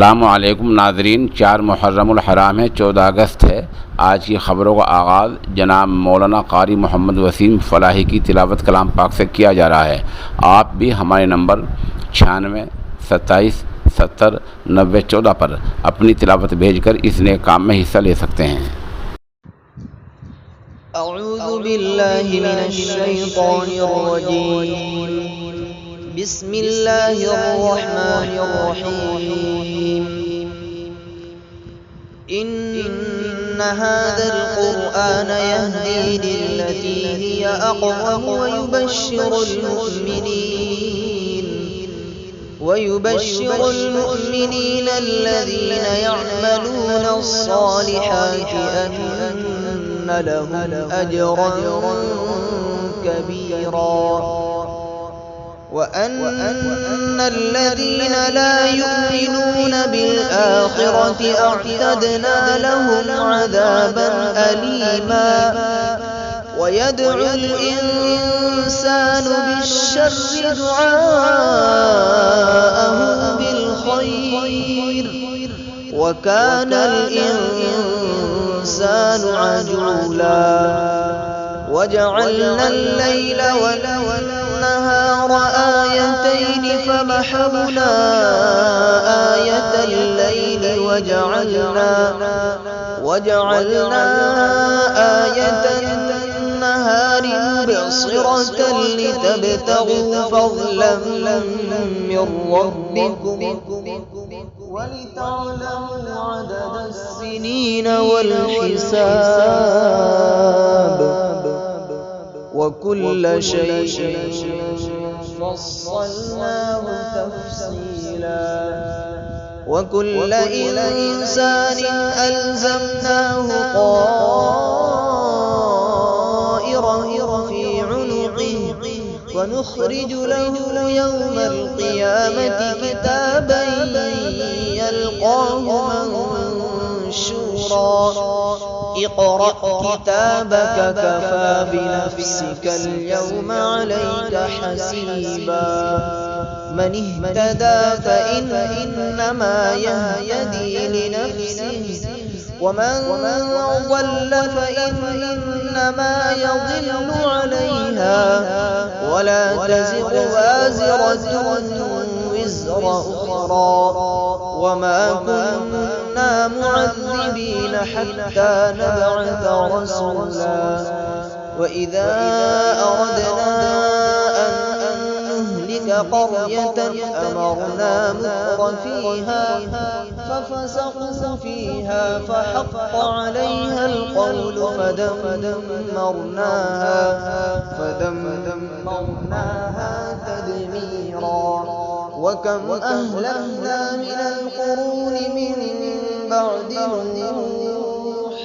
अस्सलामुअलैकुम नाज़रीन, 4 मुहर्रमुल हराम है, 14 अगस्त है। आज की ख़बरों का आगाज़ जनाब मौलाना क़ारी मोहम्मद वसीम फ़लाही की तिलावत कलाम पाक से किया जा रहा है। आप भी हमारे नंबर 96 27 70 90 14 पर अपनी तिलावत भेजकर इस नेक काम में हिस्सा ले सकते हैं। अऊज़ु बिल्लाहि मिनश शैतानिर रजीम। बिस्मिल्लाहिर रहमानिर रहीम। इन्न हाज़ल क़ुरआन यहदी लिल्लती हिय अक़वम ويبشر المؤمنين الذين يعملون الصالحات أن لهم أجرا كبيرا وأن الذين لا يؤمنون بالآخرة أعتدنا لهم عذابا أليما ويدعو الإنسان بالشر دعاءه بالخير وكان الإنسان عجولا وجعلنا الليل والنهار آيتين فمحونا آية الليل وجعلنا آية النهار مبصرة لتبتغوا فضلا من ربكم ولتعلموا عدد السنين والحساب وكل شيء فصلناه تفصيلا وكل إنسان ألزمناه طائره في عنقه ونخرج له يوم القيامة كتابا يلقاه منشورا اقرأ كتابك كفى بنفسك اليوم عليك حسيبا من اهتدى فإنما يهتدي لنفسه ومن ضل فإنما يضل عليها ولا تزر وازرة وزر أخرى وما كنا معذبين حتى نبعث رسولا وإذا أردنا أن نهلك قرية أمرنا مترفيها ففسقوا فيها فحق عليها القول فدمرناها تدميرا وكم أهلكنا من القرون من بعد نوح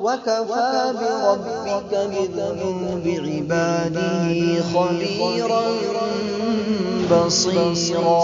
وكفى بربك بذنوب عباده خبيرا بصيرا.